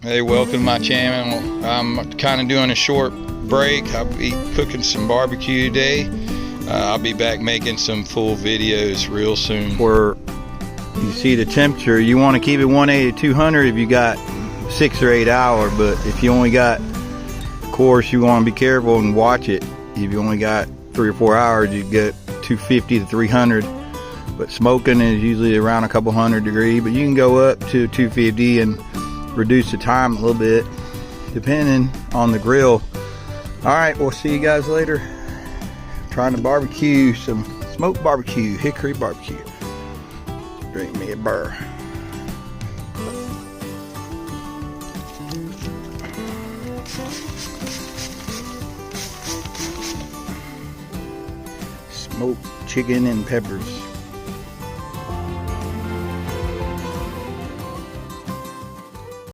Hey, welcome to my channel. I'm kind of doing a short break. I'll be cooking some barbecue today. I'll be back making some full videos real soon. Where you see the temperature, you want to keep it 180 to 200 if you got 6 or 8 hours, but if you only got, of course, you want to be careful and watch it. If you only got 3 or 4 hours, you get 250 to 300. But smoking is usually around a couple hundred degrees, but you can go up to 250 and reduce the time a little bit depending on the grill. All right, we'll see you guys later. Trying to barbecue some smoked barbecue, hickory barbecue. Drink me a burr. Smoked chicken and peppers.